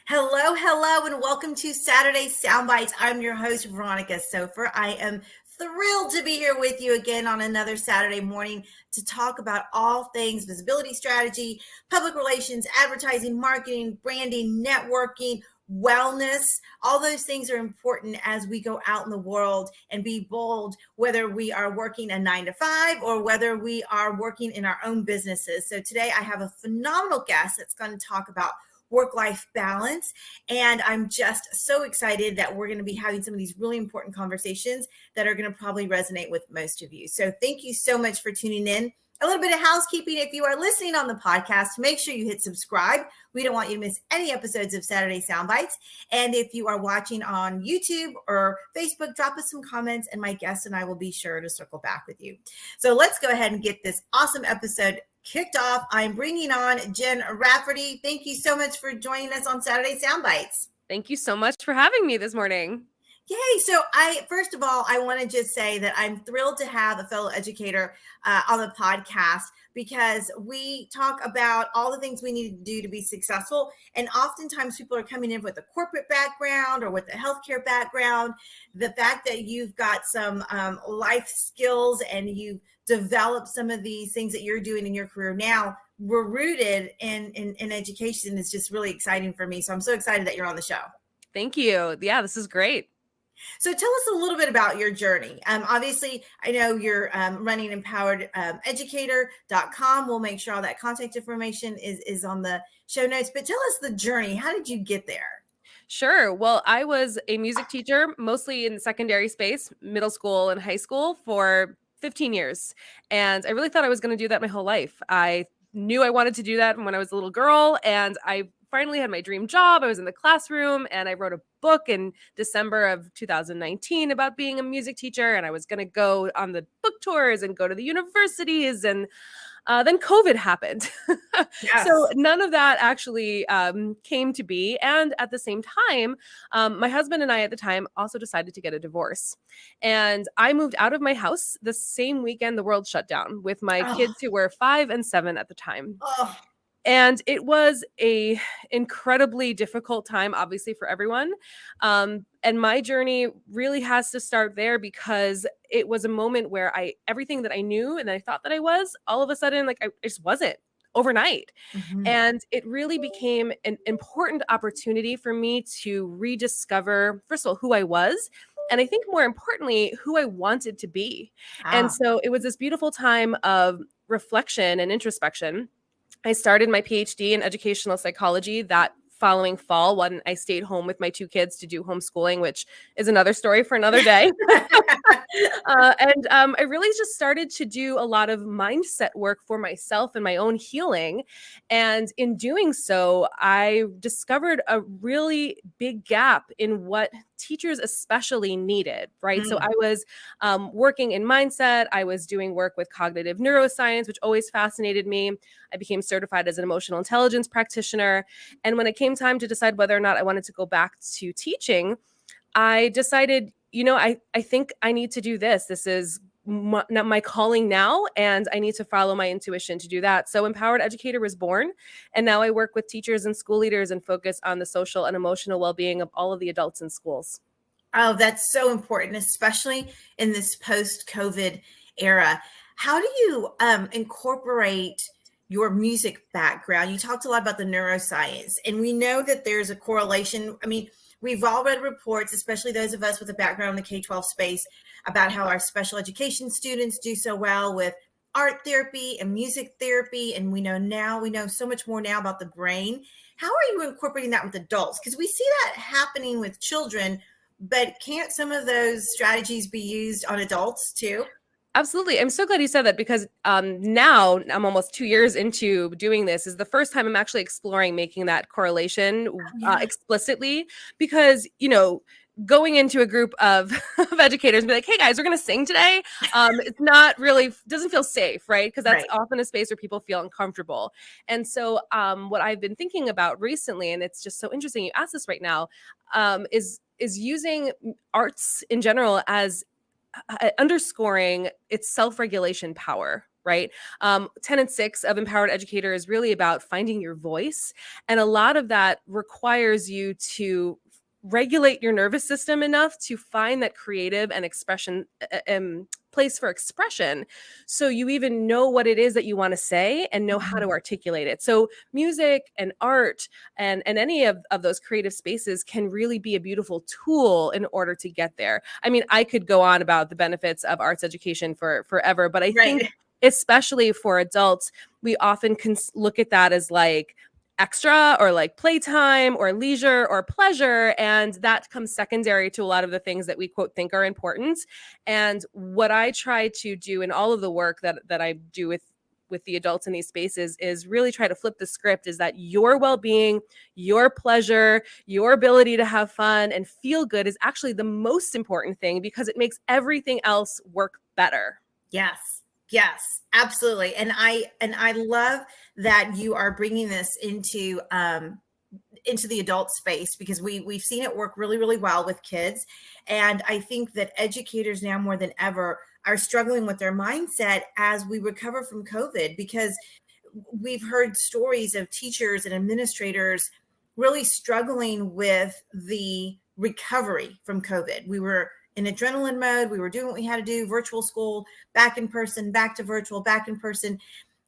Hello, hello, and welcome to Saturday Soundbites. I'm your host, Veronica Sofer. I am thrilled to be here with you again on another Saturday morning to talk about all things visibility strategy, public relations, advertising, marketing, branding, networking, wellness. All those things are important as we go out in the world and be bold, whether we are working a 9 to 5 or whether we are working in our own businesses. So today I have a phenomenal guest that's going to talk about work-life balance. And I'm just so excited that we're going to be having some of these really important conversations that are going to probably resonate with most of you. So thank you so much for tuning in. A little bit of housekeeping. If you are listening on the podcast, make sure you hit subscribe. We don't want you to miss any episodes of Saturday Soundbites. And if you are watching on YouTube or Facebook, drop us some comments and my guest and I will be sure to circle back with you. So let's go ahead and get this awesome episode kicked off. I'm bringing on Jen Rafferty. Thank you so much for joining us on Saturday Soundbites. Thank you so much for having me this morning. Yay. So first of all, I want to just say that I'm thrilled to have a fellow educator on the podcast because we talk about all the things we need to do to be successful. And oftentimes people are coming in with a corporate background or with a healthcare background. The fact that you've got some life skills and you've developed some of these things that you're doing in your career now were rooted in education is just really exciting for me. So I'm so excited that you're on the show. Thank you. Yeah, this is great. So tell us a little bit about your journey. Obviously, I know you're running empowerededucator.com. We'll make sure all that contact information is on the show notes. But tell us the journey. How did you get there? Sure. Well, I was a music teacher, mostly in the secondary space, middle school and high school for 15 years. And I really thought I was going to do that my whole life. I knew I wanted to do that when I was a little girl, and I finally had my dream job. I was in the classroom and I wrote a book in December of 2019 about being a music teacher. And I was going to go on the book tours and go to the universities. And then COVID happened. Yes. So none of that actually came to be. And at the same time, my husband and I at the time also decided to get a divorce. And I moved out of my house the same weekend the world shut down with my kids who were 5 and 7 at the time. And it was a incredibly difficult time, obviously, for everyone. And my journey really has to start there because it was a moment where everything that I knew and I thought that I was, all of a sudden, I just wasn't overnight. Mm-hmm. And it really became an important opportunity for me to rediscover, first of all, who I was. And I think more importantly, who I wanted to be. And so it was this beautiful time of reflection and introspection. I started my Ph.D. in educational psychology that following fall when I stayed home with my 2 kids to do homeschooling, which is another story for another day. I really just started to do a lot of mindset work for myself and my own healing. And in doing so, I discovered a really big gap in what teachers especially needed, right? So I was working in mindset. I was doing work with cognitive neuroscience, which always fascinated me. I became certified as an emotional intelligence practitioner. And when it came time to decide whether or not I wanted to go back to teaching, I decided, I think I need to do this. This is my calling now, and I need to follow my intuition to do that. So Empowered Educator was born, and now I work with teachers and school leaders and focus on the social and emotional well-being of all of the adults in schools. Oh, that's so important, especially in this post-COVID era. How do you incorporate your music background? You talked a lot about the neuroscience, and we know that there's a correlation. I mean, we've all read reports, especially those of us with a background in the K-12 space, about how our special education students do so well with art therapy and music therapy. And we know so much more now about the brain. How are you incorporating that with adults? Because we see that happening with children, but can't some of those strategies be used on adults too? Absolutely. I'm so glad you said that because now I'm almost 2 years into doing this. Is the first time I'm actually exploring making that correlation explicitly because, going into a group of educators and be like, hey guys, we're going to sing today. It's not really, doesn't feel safe, right? Because that's often a space where people feel uncomfortable. And so what I've been thinking about recently, and it's just so interesting you asked this right now, is using arts in general as underscoring its self-regulation power, right? Tenet 6 of Empowered Educator is really about finding your voice. And a lot of that requires you to regulate your nervous system enough to find that creative and expression place for expression, so you even know what it is that you want to say and know how to Mhm. articulate it. So music and art and any of those creative spaces can really be a beautiful tool in order to get there. I mean, I could go on about the benefits of arts education for forever, but I think Right. especially for adults, we often can look at that as like extra or like playtime or leisure or pleasure, and that comes secondary to a lot of the things that we quote think are important. And what I try to do in all of the work that I do with the adults in these spaces is really try to flip the script, is that your well-being, your pleasure, your ability to have fun and feel good is actually the most important thing, because it makes everything else work better. Yes. Yes, absolutely. And I love that you are bringing this into the adult space, because we've seen it work really, really well with kids. And I think that educators now more than ever are struggling with their mindset as we recover from COVID, because we've heard stories of teachers and administrators really struggling with the recovery from COVID. We were in adrenaline mode. We were doing what we had to do, virtual school, back in person, back to virtual, back in person.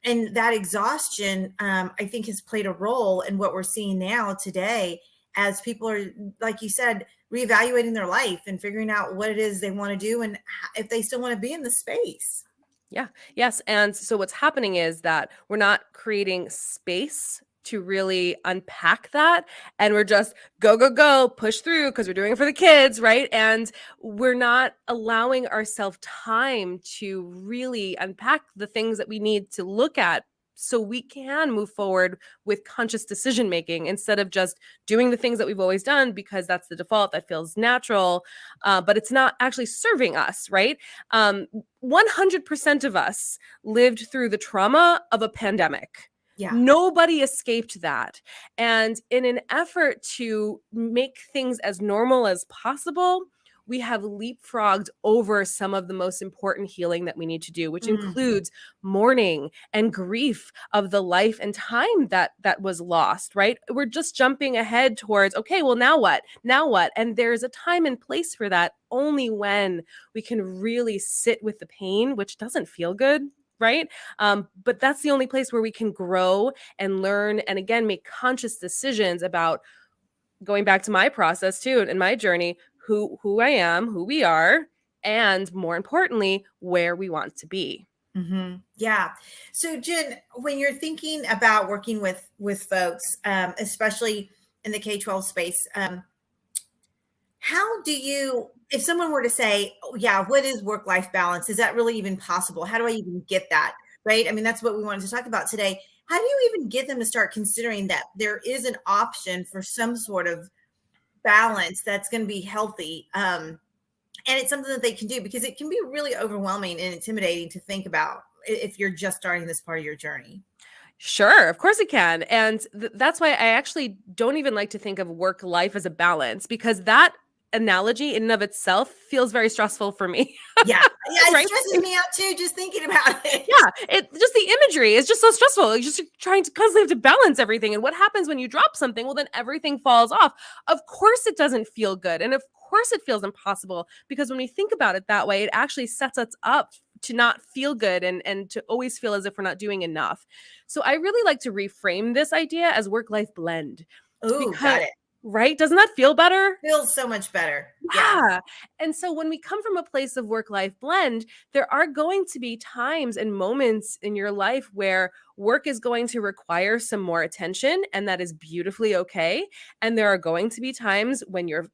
And that exhaustion, I think, has played a role in what we're seeing now today, as people are, like you said, reevaluating their life and figuring out what it is they want to do and if they still want to be in the space. Yeah. Yes. And so what's happening is that we're not creating space to really unpack that. And we're just go, go, go, push through because we're doing it for the kids. Right. And we're not allowing ourselves time to really unpack the things that we need to look at, so we can move forward with conscious decision making, instead of just doing the things that we've always done because that's the default, that feels natural, but it's not actually serving us. Right. 100% of us lived through the trauma of a pandemic. Yeah. Nobody escaped that. And in an effort to make things as normal as possible, we have leapfrogged over some of the most important healing that we need to do, which Mm, includes mourning and grief of the life and time that was lost, right? We're just jumping ahead towards, okay, well, now what? Now what? And there's a time and place for that only when we can really sit with the pain, which doesn't feel good, right? But that's the only place where we can grow and learn and again make conscious decisions about, going back to my process too and my journey, who I am, who we are, and more importantly, where we want to be. yeah. So Jen, when you're thinking about working with folks, especially in the K-12 space, how do you, if someone were to say, oh, yeah, what is work life balance? Is that really even possible? How do I even get that? Right. I mean, that's what we wanted to talk about today. How do you even get them to start considering that there is an option for some sort of balance that's going to be healthy? And it's something that they can do, because it can be really overwhelming and intimidating to think about if you're just starting this part of your journey. Sure, of course it can. And that's why I actually don't even like to think of work life as a balance, because that analogy in and of itself feels very stressful for me. Yeah. Yeah. It Right? stresses me out too, just thinking about it. Yeah, it just the imagery is just so stressful. You're just trying to constantly have to balance everything. And what happens when you drop something? Well, then everything falls off. Of course, it doesn't feel good. And of course, it feels impossible, because when we think about it that way, it actually sets us up to not feel good and to always feel as if we're not doing enough. So I really like to reframe this idea as work-life blend, Oh, because, got it. right? Doesn't that feel better? Feels so much better. Yes. Yeah. And so when we come from a place of work life blend, there are going to be times and moments in your life where work is going to require some more attention, and that is beautifully okay. And there are going to be times when your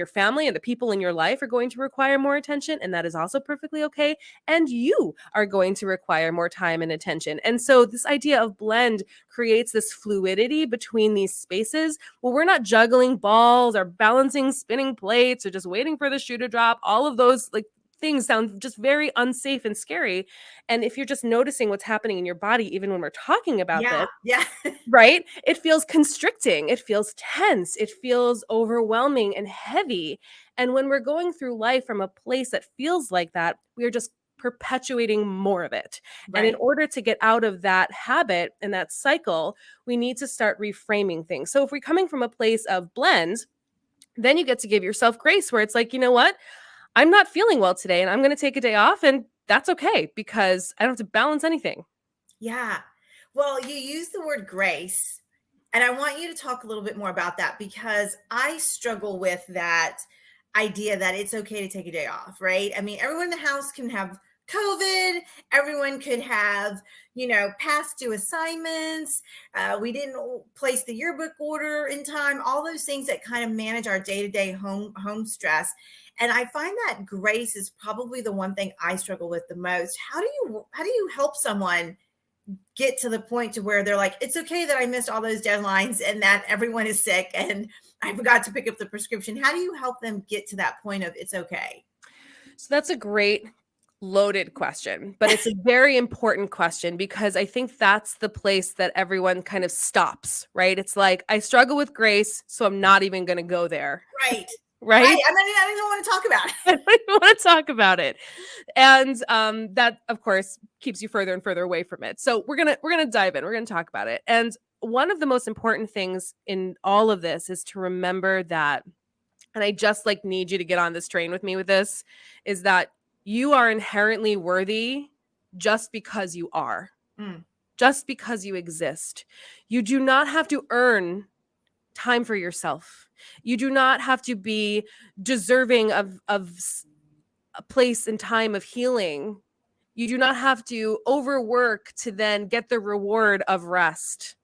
family and the people in your life are going to require more attention, and that is also perfectly okay. And you are going to require more time and attention. And so this idea of blend creates this fluidity between these spaces. Well, we're not juggling balls or balancing spinning plates or just waiting for the shoe to drop. All of those like things sound just very unsafe and scary. And if you're just noticing what's happening in your body, even when we're talking about Yeah. this, Yeah. right? It feels constricting. It feels tense. It feels overwhelming and heavy. And when we're going through life from a place that feels like that, we are just perpetuating more of it. And in Right. order to get out of that habit and that cycle, we need to start reframing things. So if we're coming from a place of blend, then you get to give yourself grace where it's like, you know what? I'm not feeling well today and I'm going to take a day off, and that's okay because I don't have to balance anything. Yeah. Well, you use the word grace, and I want you to talk a little bit more about that because I struggle with that idea that it's okay to take a day off, right? I mean, everyone in the house can have COVID, everyone could have, past due assignments. We didn't place the yearbook order in time, all those things that kind of manage our day-to-day home stress. And I find that grace is probably the one thing I struggle with the most. How do you help someone get to the point to where they're like, it's okay that I missed all those deadlines and that everyone is sick and I forgot to pick up the prescription? How do you help them get to that point of it's okay? So that's a great loaded question, but it's a very important question because I think that's the place that everyone kind of stops, right? It's like, I struggle with grace, so I'm not even going to go there, Right. right? Right. I don't want to talk about I it. don't even want to talk about it. And that of course keeps you further and further away from it. So we're gonna dive in. We're gonna talk about it. And one of the most important things in all of this is to remember that, and I just like need you to get on this train with me with this, is that you are inherently worthy just because you are, Mm, just because you exist. You do not have to earn time for yourself. You do not have to be deserving of a place and time of healing. You do not have to overwork to then get the reward of rest.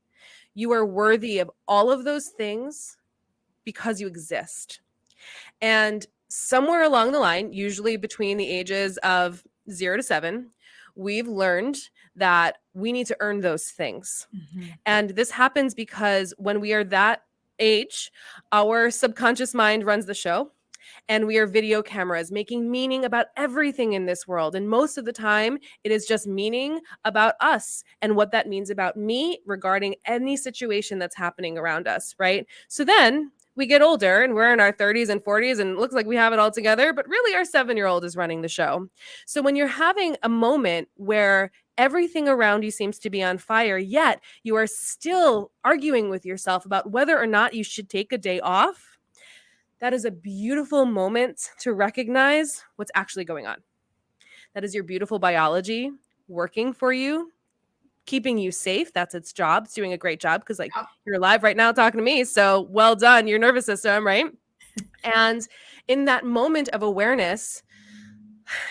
You are worthy of all of those things because you exist. And somewhere along the line, usually between the ages of 0 to 7, we've learned that we need to earn those things. mhm. And this happens because when we are that age, our subconscious mind runs the show, and we are video cameras making meaning about everything in this world. And most of the time, it is just meaning about us and what that means about me regarding any situation that's happening around us, right? So then we get older and we're in our 30s and 40s and it looks like we have it all together, but really our 7-year-old is running the show. So when you're having a moment where everything around you seems to be on fire, yet you are still arguing with yourself about whether or not you should take a day off, that is a beautiful moment to recognize what's actually going on. That is your beautiful biology working for you, keeping you safe. That's its job. It's doing a great job because, like, Yep. you're alive right now talking to me. So well done, your nervous system, right? And in that moment of awareness,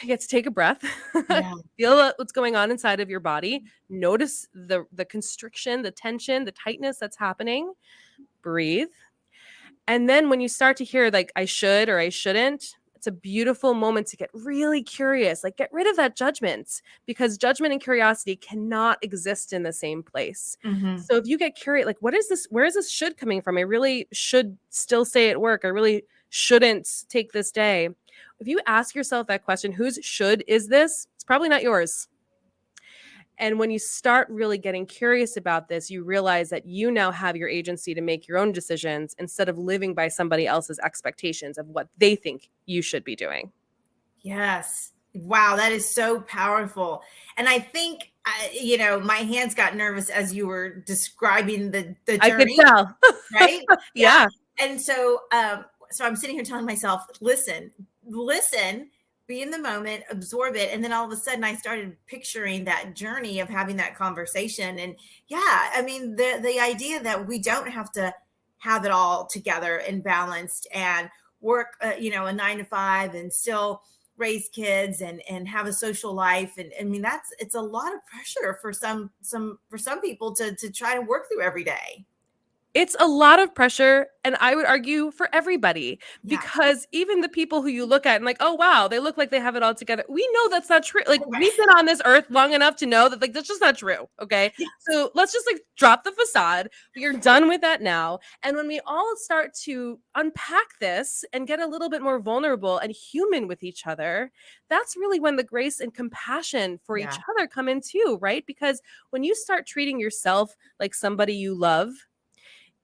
you get to take a breath, Yeah. feel what's going on inside of your body, notice the constriction, the tension, the tightness that's happening, breathe. And then when you start to hear like I should or I shouldn't, it's a beautiful moment to get really curious, like get rid of that judgment, because judgment and curiosity cannot exist in the same place. Mhm. So if you get curious, like what is this? Where is this should coming from? I really should still stay at work. I really shouldn't take this day. If you ask yourself that question, whose should is this? It's probably not yours. And when you start really getting curious about this, you realize that you now have your agency to make your own decisions instead of living by somebody else's expectations of what they think you should be doing. Yes. Wow, that is so powerful. And I think, my hands got nervous as you were describing the I could journey, tell. right? Yeah. Yeah. And so I'm sitting here telling myself, listen, be in the moment, absorb it. And then all of a sudden I started picturing that journey of having that conversation. And yeah, I mean, the idea that we don't have to have it all together and balanced and work, a 9 to 5 and still raise kids and have a social life. And I mean, it's a lot of pressure for some people to try to work through every day. It's a lot of pressure, and I would argue for everybody, Yeah. because even the people who you look at and like, oh wow, they look like they have it all together. We know that's not true. Like Okay. we've been on this earth long enough to know that like that's just not true. Okay. Yeah. So let's just like drop the facade. We are done with that now. And when we all start to unpack this and get a little bit more vulnerable and human with each other, that's really when the grace and compassion for each Yeah. other come in too, right? Because when you start treating yourself like somebody you love,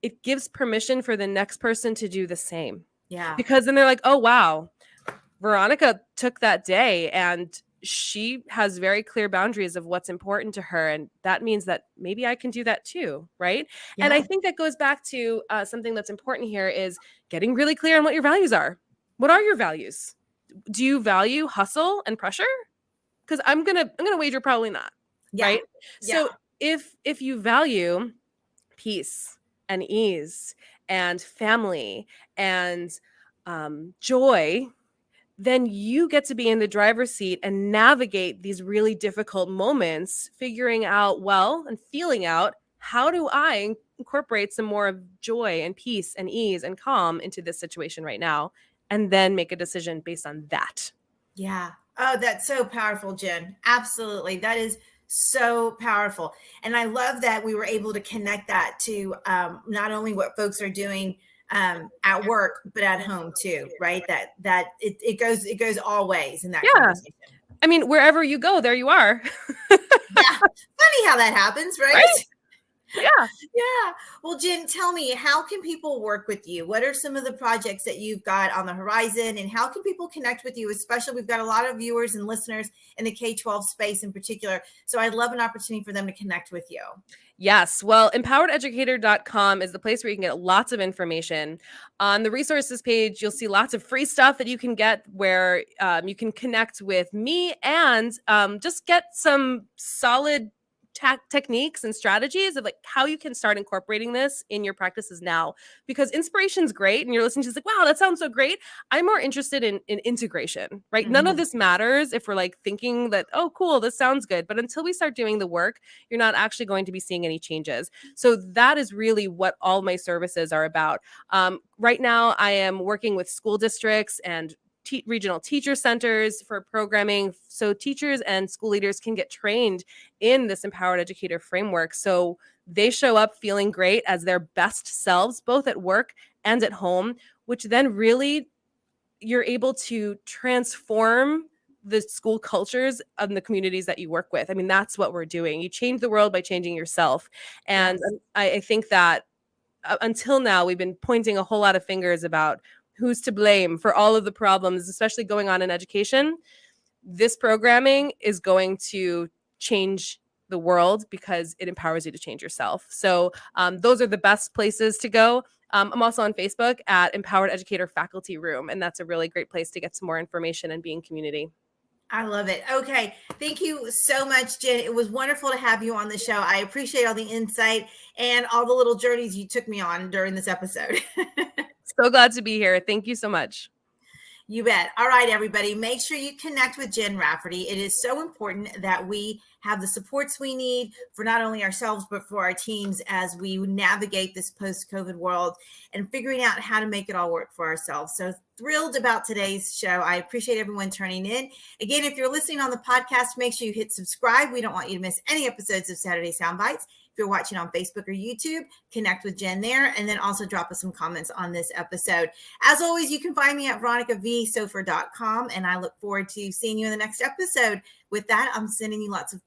it gives permission for the next person to do the same. Yeah. Because then they're like, oh, wow, Veronica took that day and she has very clear boundaries of what's important to her. And that means that maybe I can do that too. Right. And I Yeah. think that goes back to something that's important here is getting really clear on what your values are. What are your values? Do you value hustle and pressure? Because I'm gonna wager probably not. Yeah. Right. Yeah. So if you value peace and ease and family and joy, then you get to be in the driver's seat and navigate these really difficult moments, figuring out, well, and feeling out, how do I incorporate some more of joy and peace and ease and calm into this situation right now? And then make a decision based on that. Yeah. Oh, that's so powerful, Jen. Absolutely. That is so powerful. And I love that we were able to connect that to not only what folks are doing at work, but at home too, right? It goes all ways in that Yeah. conversation. I mean, wherever you go, there you are. Yeah. Funny how that happens, right? Right? Yeah. Yeah. Well, Jen, tell me, how can people work with you? What are some of the projects that you've got on the horizon, and how can people connect with you? Especially, we've got a lot of viewers and listeners in the K-12 space in particular. So I'd love an opportunity for them to connect with you. Yes. Well, empowerededucator.com is the place where you can get lots of information. On the resources page, you'll see lots of free stuff that you can get where you can connect with me and just get some solid techniques and strategies of like how you can start incorporating this in your practices now. Because inspiration's great and you're listening to this like, wow, that sounds so great. I'm more interested in integration, right? None of Mhm. this matters if we're like thinking that, oh, cool, this sounds good. But until we start doing the work, you're not actually going to be seeing any changes. So that is really what all my services are about. Right now, I am working with school districts and regional teacher centers for programming so teachers and school leaders can get trained in this empowered educator framework so they show up feeling great as their best selves both at work and at home, which then really you're able to transform the school cultures of the communities that you work with. I mean, that's what we're doing. You change the world by changing yourself. And Yes. I think that until now, we've been pointing a whole lot of fingers about who's to blame for all of the problems, especially going on in education. This programming is going to change the world because it empowers you to change yourself. So those are the best places to go. I'm also on Facebook at Empowered Educator Faculty Room, and that's a really great place to get some more information and be in community. I love it. Okay. Thank you so much, Jen. It was wonderful to have you on the show. I appreciate all the insight and all the little journeys you took me on during this episode. So glad to be here. Thank you so much. You bet. All right, everybody, make sure you connect with Jen Rafferty. It is so important that we have the supports we need for not only ourselves, but for our teams as we navigate this post-COVID world and figuring out how to make it all work for ourselves. So thrilled about today's show. I appreciate everyone turning in. Again, if you're listening on the podcast, make sure you hit subscribe. We don't want you to miss any episodes of Saturday Soundbites. If you're watching on Facebook or YouTube, connect with Jen there, and then also drop us some comments on this episode. As always, you can find me at veronicavsofer.com, and I look forward to seeing you in the next episode. With that, I'm sending you lots of